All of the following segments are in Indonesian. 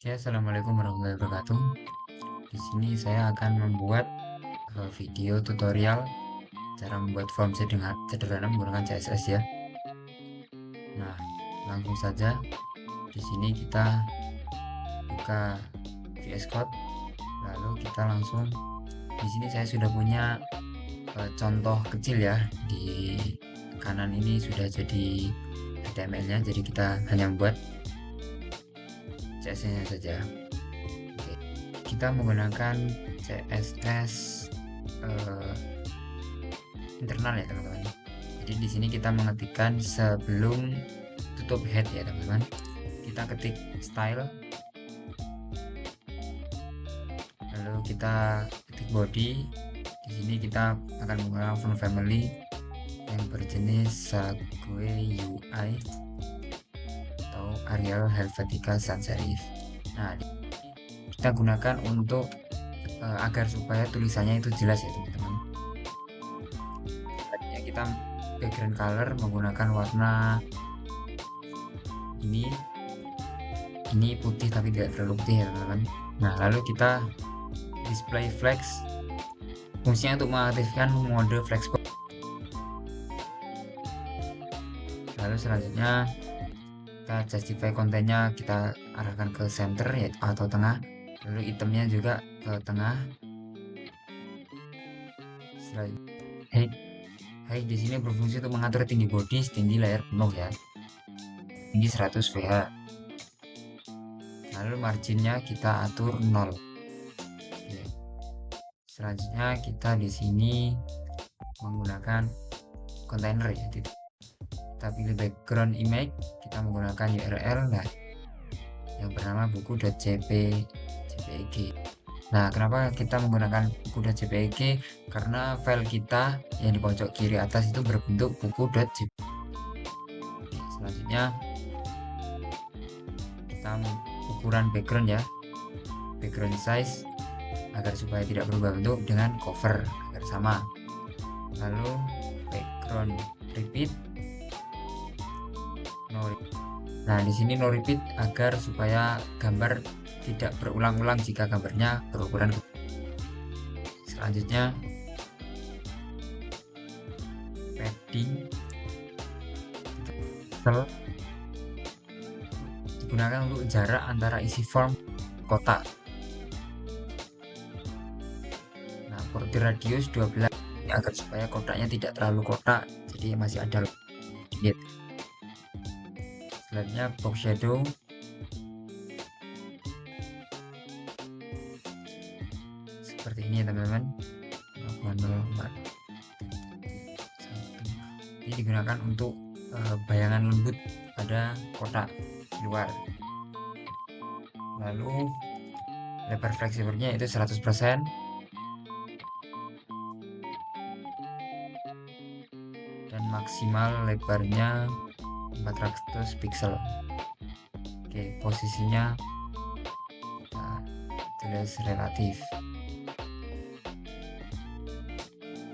Oke, assalamualaikum warahmatullahi wabarakatuh. Di sini saya akan membuat video tutorial cara membuat form sederhana menggunakan CSS ya. Nah, langsung saja. Di sini kita buka VS Code, lalu kita langsung di sini saya sudah punya contoh kecil ya. Di kanan ini sudah jadi HTML-nya, jadi kita hanya membuat CSS-nya saja. Oke, kita menggunakan CSS internal ya teman-teman. Jadi di sini kita mengetikkan sebelum tutup head ya teman-teman. Kita ketik style, lalu kita ketik body. Di sini kita akan menggunakan font family yang berjenis Sagwe UI atau Arial Helvetica Sans Serif. Nah, kita gunakan untuk agar supaya tulisannya itu jelas ya teman-teman. Tadinya kita background color menggunakan warna ini putih tapi tidak terlalu putih ya teman-teman. Nah, lalu kita display flex, fungsinya untuk mengaktifkan mode flexbox. Lalu selanjutnya kita justify kontennya, kita arahkan ke center ya atau tengah, lalu itemnya juga ke tengah. Hey, di sini berfungsi untuk mengatur tinggi body, tinggi layar penuh ya, tinggi 100 VH. Lalu marginnya kita atur 0. Oke. Selanjutnya kita di sini menggunakan kontainer ya. Kita pilih background image, kita menggunakan URL yang bernama buku.jpeg. Nah, kenapa kita menggunakan buku.jpeg? Karena file kita yang di pojok kiri atas itu berbentuk buku.jpeg. Selanjutnya kita ukuran background ya, background size agar supaya tidak berubah bentuk dengan cover agar sama. Lalu background repeat, nah di sini no repeat agar supaya gambar tidak berulang-ulang jika gambarnya berukuran. Selanjutnya padding digunakan untuk jarak antara isi form kotak. Nah, border radius 12 agar supaya kotaknya tidak terlalu kotak, jadi masih ada sedikit. Selanjutnya box shadow, seperti ini ya teman-teman. Ini digunakan untuk bayangan lembut pada kotak di luar. Lalu lebar fleksibelnya itu 100%. Dan maksimal lebarnya 400 pixel. Oke, posisinya kita tulis relatif.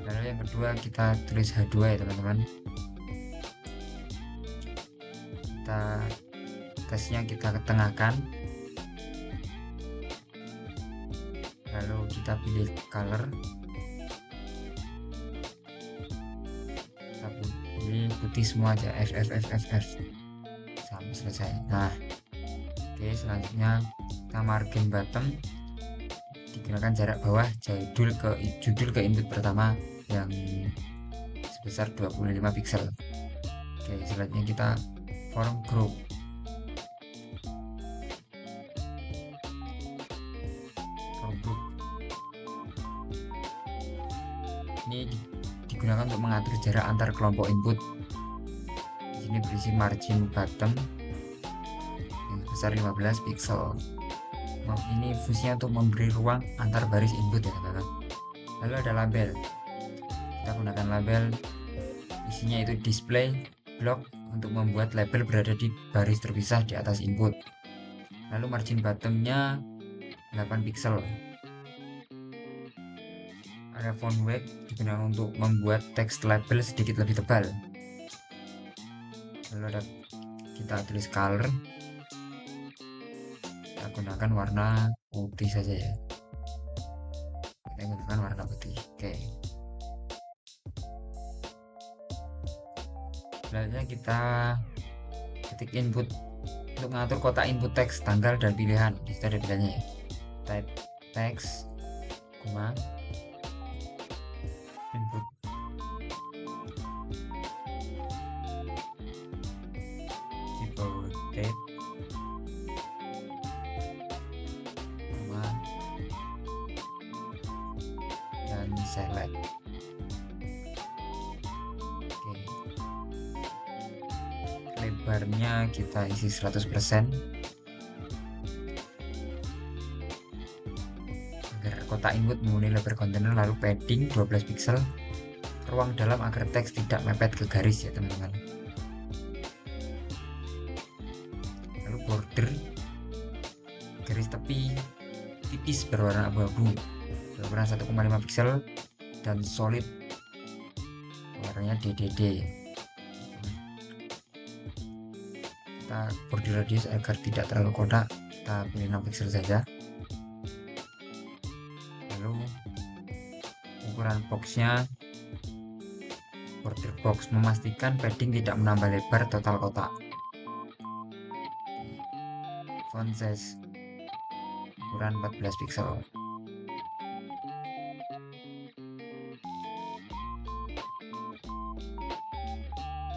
Lalu yang kedua kita tulis H2 ya teman-teman. Tesnya kita ketengahkan, lalu kita pilih color, kita pilih putih semua aja, FF sampai selesai. Nah, oke, selanjutnya kita margin bottom, digunakan jarak bawah judul ke input pertama yang sebesar 25 pixel. Oke, selanjutnya kita form group. Ini digunakan untuk mengatur jarak antar kelompok input. Di sini berisi margin bottom yang sebesar 15 pixel. Ini fungsinya untuk memberi ruang antar baris input ya teman-teman. Lalu ada label. Kita gunakan label, isinya itu display block untuk membuat label berada di baris terpisah di atas input. Lalu margin bottomnya 8 pixel. Ada font weight digunakan untuk membuat teks label sedikit lebih tebal. Lalu ada kita tulis color, kita gunakan warna putih saja ya. Kita gunakan warna putih. Oke. Selanjutnya kita ketik input untuk mengatur kotak input teks, tanggal dan pilihan. Di situ ada pilihannya ya. Type text, input keyboard date, dan select. Oke. Lebarnya kita isi 100% agar kotak input memenuhi lebar kontainer, lalu padding 12 pixel ruang dalam agar teks tidak mepet ke garis ya teman-teman. Lalu border garis tepi tipis berwarna abu-abu berukuran 1,5 pixel dan solid warnanya DDD. Kita border radius agar tidak terlalu kotak, kita pilih 6 pixel saja. Lalu ukuran boxnya border box, memastikan padding tidak menambah lebar total kotak. Font size ukuran 14 pixel.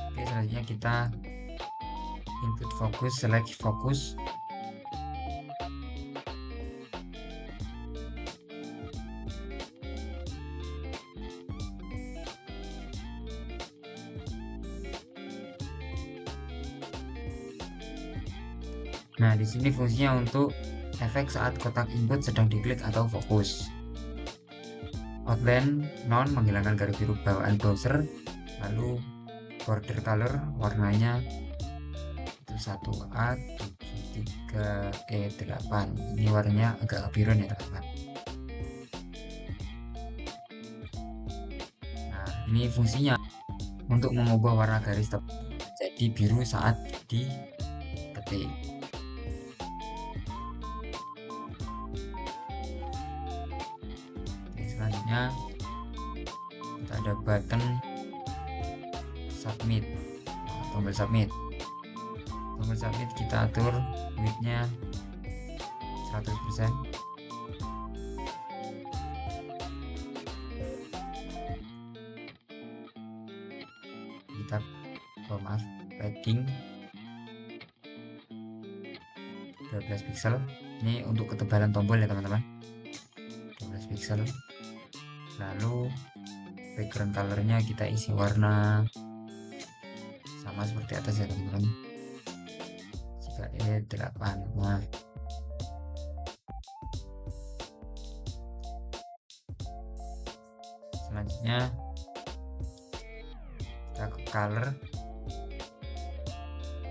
Oke, selanjutnya kita input fokus, select fokus. Nah, di sini fungsinya untuk efek saat kotak input sedang diklik atau fokus. Outline non, menghilangkan garis biru bawaan browser. Lalu border color warnanya itu 1A73E8. Ini warnanya agak kebiruan ya teman-teman. Nah, ini fungsinya untuk mengubah warna garis jadi biru saat diketik. Selanjutnya kita ada button submit, tombol submit. Tombol submit kita atur widthnya 100%. Kita padding 12 pixel. Ini untuk ketebalan tombol ya teman-teman, 12 pixel. Lalu background colornya kita isi warna sama seperti atas ya teman-teman, 3E8. Nah, selanjutnya kita ke color,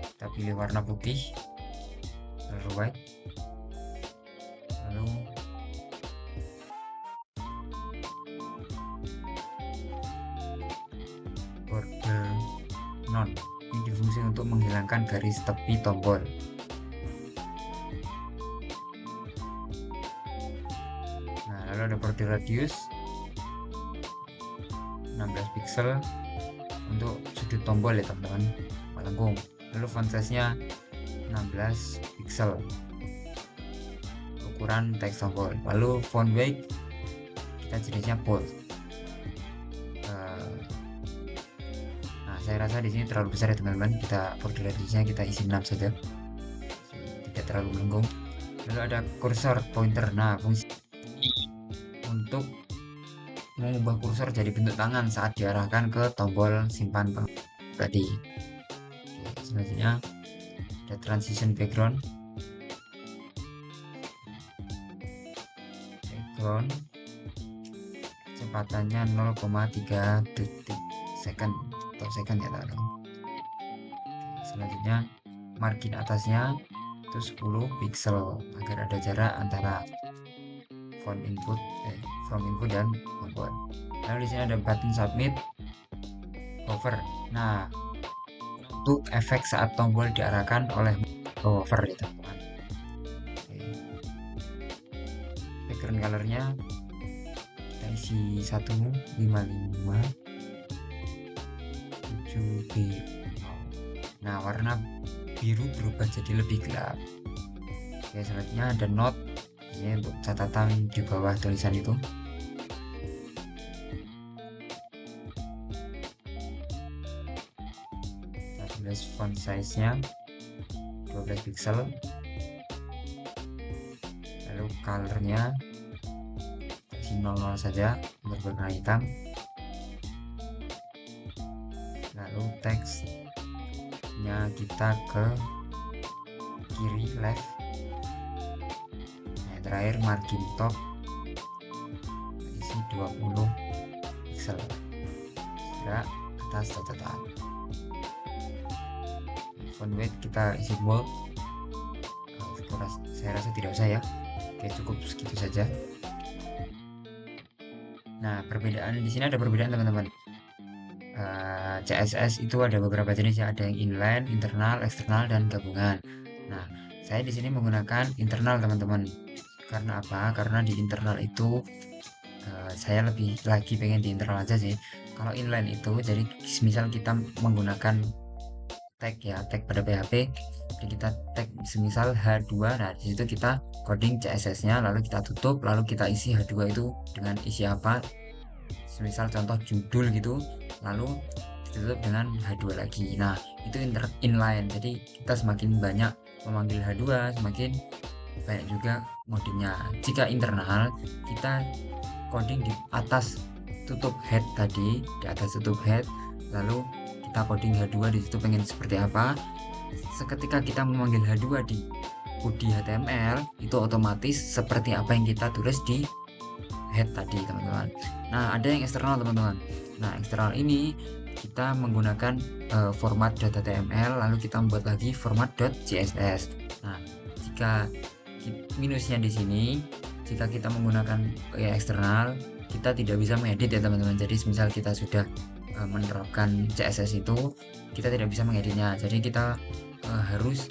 kita pilih warna putih, color white. Lalu border non, ini difungsi untuk menghilangkan garis tepi tombol. Nah, lalu ada border radius 16 pixel untuk sudut tombol ya teman-teman, melengkung. Lalu font size-nya 16 pixel ukuran teks tombol. Lalu font weight kita jenisnya bold. Nah, saya rasa di sini terlalu besar ya teman-teman, kita border radiusnya kita isi 6 saja, tidak terlalu melengkung. Lalu ada cursor pointer. Nah, fungsi untuk mengubah kursor jadi bentuk tangan saat diarahkan ke tombol simpan tadi. Oke, selanjutnya ada transition background. Kecepatannya 0,3 detik second atau second ya teman-teman. Selanjutnya margin atasnya itu 10 pixel agar ada jarak antara from input dan tombol. Lalu di sini ada button submit, hover. Nah, untuk efek saat tombol diarahkan oleh hover ya teman-teman. background colornya kita isi 155.7B. Nah, warna biru berubah jadi lebih gelap. Oke, selanjutnya ada note ini untuk catatan di bawah tulisan itu. Kita tulis font size-nya 12 pixel. Lalu colornya isi 00 saja untuk berwarna hitam. Lalu teksnya kita ke kiri, left. Nah, terakhir margin top isi 20 pixel. Setelah atas catatan. Font weight kita isi bold. Saya rasa tidak usah ya. Oke, cukup segitu saja. Nah, perbedaan di sini ada perbedaan teman-teman. CSS itu ada beberapa jenis ya, ada yang inline, internal, eksternal, dan gabungan. Nah, saya di sini menggunakan internal teman-teman. Karena apa? Karena di internal itu saya lebih lagi pengen di internal aja sih. Kalau inline itu, jadi misal kita menggunakan tag ya, tag pada PHP, jadi kita tag semisal H2, nah disitu kita coding CSS-nya, lalu kita tutup, lalu kita isi H2 itu dengan isi apa, semisal contoh judul gitu, lalu ditutup dengan H2 lagi. Nah, itu inline, jadi kita semakin banyak memanggil H2, semakin banyak juga modenya. Jika internal, kita coding di atas tutup head tadi, di atas tutup head, lalu kita coding H2 di situ pengen seperti apa. Seketika kita memanggil H2 di body HTML, itu otomatis seperti apa yang kita tulis di head tadi, teman-teman. Nah, ada yang eksternal, teman-teman. Nah, eksternal ini kita menggunakan format .html, lalu kita membuat lagi format .css. Nah, jika minusnya di sini, jika kita menggunakan eksternal, kita tidak bisa mengedit ya teman-teman. Jadi misal kita sudah menerapkan CSS itu, kita tidak bisa mengeditnya. Jadi kita harus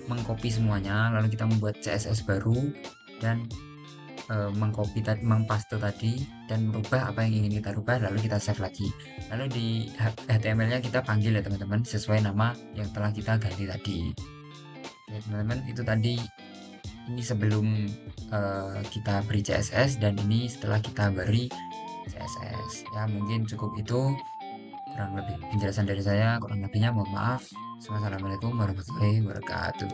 mengcopy semuanya, lalu kita membuat CSS baru dan mengcopy tadi, mengpaste tadi, dan merubah apa yang ingin kita rubah, lalu kita save lagi. Lalu di HTML-nya kita panggil ya teman-teman, sesuai nama yang telah kita ganti tadi. Oke teman-teman, itu tadi ini sebelum kita beri CSS, dan ini setelah kita beri CSS. Ya mungkin cukup itu, kurang lebih penjelasan dari saya, kurang lebihnya mohon maaf. Wassalamualaikum warahmatullahi wabarakatuh.